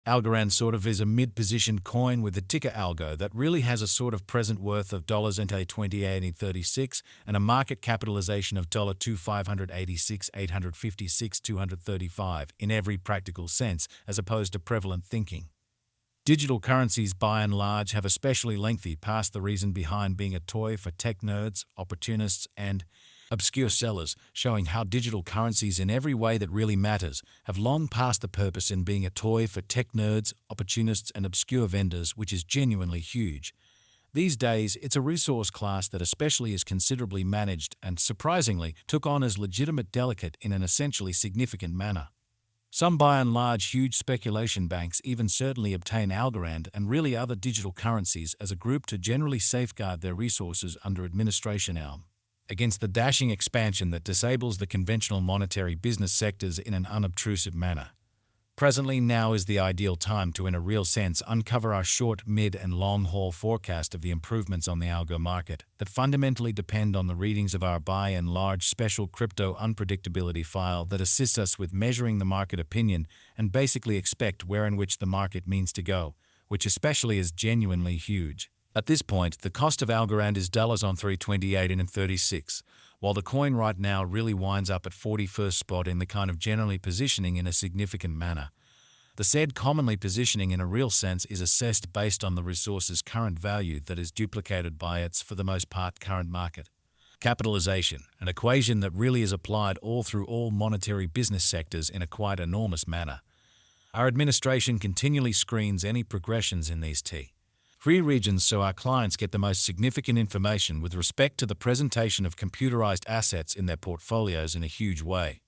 Algorand sort of is a mid-positioned coin with the ticker Algo that really has a sort of present worth of $28.36 and a market capitalization of $2,586,856,235 in every practical sense, as opposed to prevalent thinking. Digital currencies, by and large, have especially lengthy past the reason behind being a toy for tech nerds, opportunists, and obscure sellers, showing how digital currencies in every way that really matters have long passed the purpose in being a toy for tech nerds, opportunists, and obscure vendors, which is genuinely huge. These days, it's a resource class that especially is considerably managed and, surprisingly, took on as legitimate delicate in an essentially significant manner. Some by and large huge speculation banks even certainly obtain Algorand and really other digital currencies as a group to generally safeguard their resources under administration against the dashing expansion that disables the conventional monetary business sectors in an unobtrusive manner. Presently, now is the ideal time to, in a real sense, uncover our short, mid, and long-haul forecast of the improvements on the algo market that fundamentally depend on the readings of our by and large special crypto unpredictability file that assists us with measuring the market opinion and basically expect where in which the market means to go, which especially is genuinely huge. At this point, the cost of Algorand is on $328.36, while the coin right now really winds up at 41st spot in the kind of generally positioning in a significant manner. The said commonly positioning in a real sense is assessed based on the resource's current value that is duplicated by its, for the most part, current market capitalization, an equation that really is applied all through all monetary business sectors in a quite enormous manner. Our administration continually screens any progressions in these three regions so our clients get the most significant information with respect to the presentation of computerized assets in their portfolios in a huge way.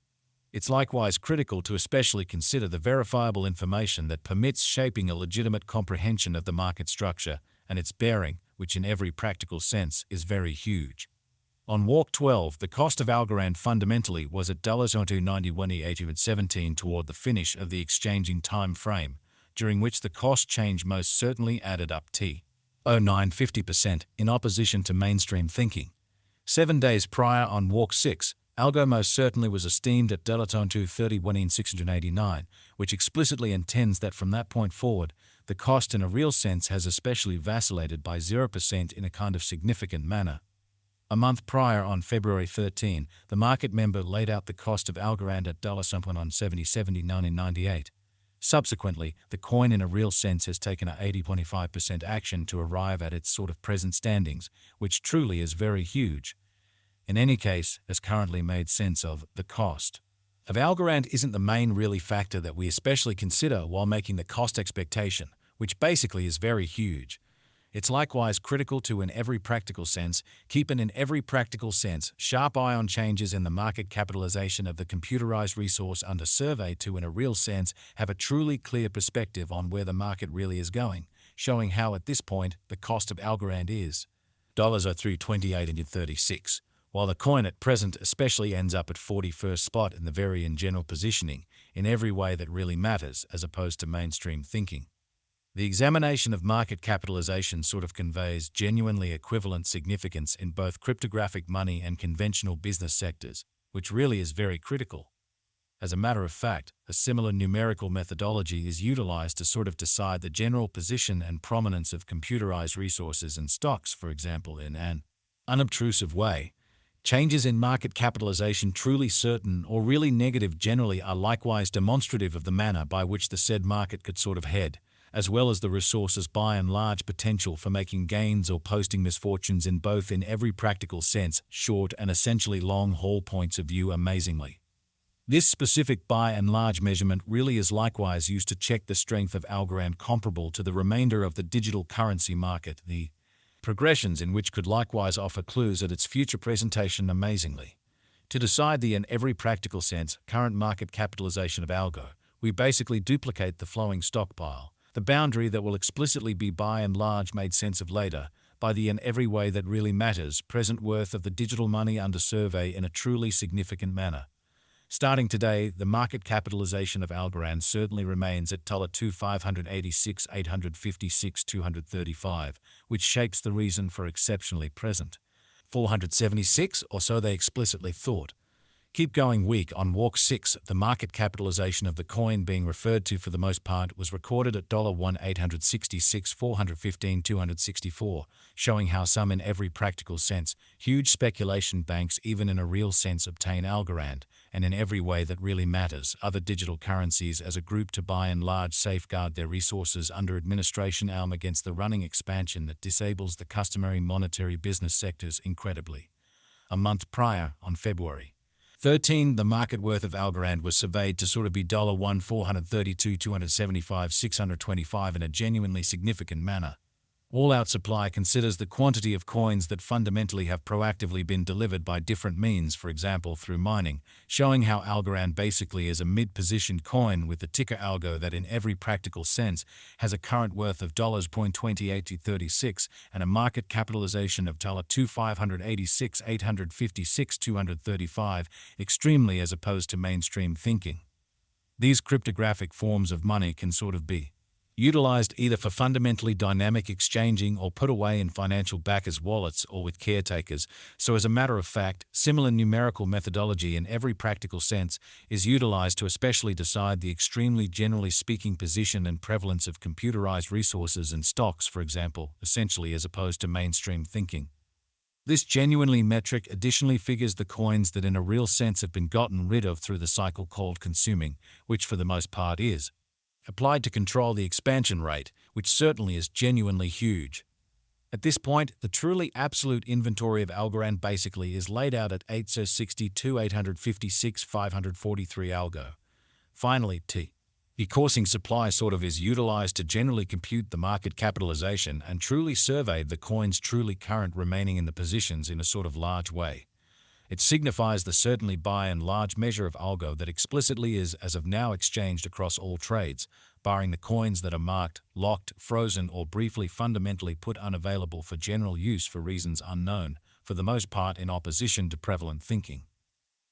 It's likewise critical to especially consider the verifiable information that permits shaping a legitimate comprehension of the market structure and its bearing, which in every practical sense is very huge. On Walk 12, the cost of Algorand fundamentally was at $291.17 toward the finish of the exchanging time frame, during which the cost change most certainly added up to 0.950% in opposition to mainstream thinking. 7 days prior on Walk 6, Algo most certainly was esteemed at $231.689, which explicitly intends that from that point forward, the cost in a real sense has especially vacillated by 0% in a kind of significant manner. A month prior, on February 13, the market member laid out the cost of Algorand at $70.98. Subsequently, the coin in a real sense has taken a 80.5% action to arrive at its sort of present standings, which truly is very huge. In any case, as currently made sense of, the cost of Algorand isn't the main really factor that we especially consider while making the cost expectation, which basically is very huge. It's likewise critical to, in every practical sense, keep an in every practical sense sharp eye on changes in the market capitalization of the computerized resource under survey to, in a real sense, have a truly clear perspective on where the market really is going, showing how at this point the cost of Algorand is $328.36, while the coin at present especially ends up at 41st spot in the very in general positioning, in every way that really matters as opposed to mainstream thinking. The examination of market capitalization sort of conveys genuinely equivalent significance in both cryptographic money and conventional business sectors, which really is very critical. As a matter of fact, a similar numerical methodology is utilized to sort of decide the general position and prominence of computerized resources and stocks, for example, in an unobtrusive way. Changes in market capitalization truly certain or really negative generally are likewise demonstrative of the manner by which the said market could sort of head, as well as the resource's by and large potential for making gains or posting misfortunes in both in every practical sense, short and essentially long-haul points of view amazingly. This specific by and large measurement really is likewise used to check the strength of Algorand comparable to the remainder of the digital currency market, the progressions in which could likewise offer clues at its future presentation amazingly. To decide the in every practical sense current market capitalization of Algo, we basically duplicate the flowing stockpile, the boundary that will explicitly be by and large made sense of later, by the in every way that really matters present worth of the digital money under survey in a truly significant manner. Starting today, the market capitalization of Algorand certainly remains at $2,586,856,235, which shapes the reason for exceptionally present 476, or so they explicitly thought. Keep going week. On walk 6, the market capitalization of the coin being referred to for the most part was recorded at $1,866,415,264, showing how some in every practical sense, huge speculation banks even in a real sense obtain Algorand, and in every way that really matters, other digital currencies as a group to by and large safeguard their resources under administration against the running expansion that disables the customary monetary business sectors incredibly. A month prior, on February 13, the market worth of Algorand was surveyed to sort of be $1,432,275,625 in a genuinely significant manner. All-out supply considers the quantity of coins that fundamentally have proactively been delivered by different means, for example through mining, showing how Algorand basically is a mid-positioned coin with the ticker Algo that in every practical sense has a current worth of $0.2836 and a market capitalization of $2,586,856,235, extremely as opposed to mainstream thinking. These cryptographic forms of money can sort of be utilized either for fundamentally dynamic exchanging or put away in financial backers' wallets or with caretakers, so as a matter of fact, similar numerical methodology in every practical sense is utilized to especially decide the extremely generally speaking position and prevalence of computerized resources and stocks, for example, essentially as opposed to mainstream thinking. This genuinely metric additionally figures the coins that in a real sense have been gotten rid of through the cycle called consuming, which for the most part is applied to control the expansion rate, which certainly is genuinely huge. At this point, the truly absolute inventory of Algorand basically is laid out at 862,856,543 Algo. Finally, the coursing supply sort of is utilized to generally compute the market capitalization and truly survey the coins truly current remaining in the positions in a sort of large way. It signifies the certainly by and large measure of Algo that explicitly is as of now exchanged across all trades, barring the coins that are marked, locked, frozen, or briefly fundamentally put unavailable for general use for reasons unknown, for the most part in opposition to prevalent thinking.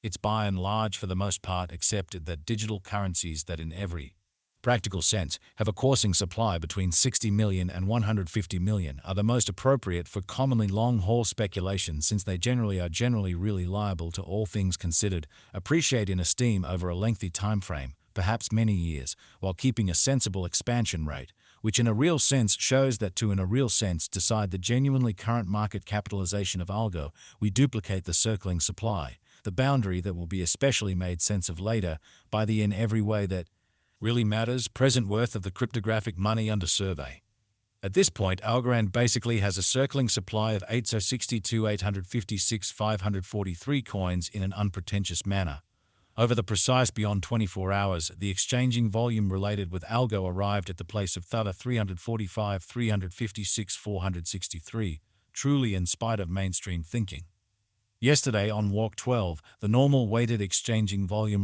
It's by and large for the most part accepted that digital currencies that in every practical sense have a coursing supply between 60 million and 150 million are the most appropriate for commonly long-haul speculation, since they are generally really liable to, all things considered, appreciate in esteem over a lengthy time frame, perhaps many years, while keeping a sensible expansion rate, which in a real sense shows that to in a real sense decide the genuinely current market capitalization of Algo, we duplicate the circling supply, the boundary that will be especially made sense of later by the in every way that really matters present worth of the cryptographic money under survey. At this point, Algorand basically has a circling supply of 862,856,543 coins in an unpretentious manner. Over the precise beyond 24 hours, the exchanging volume related with Algo arrived at the place of 345,356,463, truly in spite of mainstream thinking. Yesterday on Walk 12, the normal weighted exchanging volume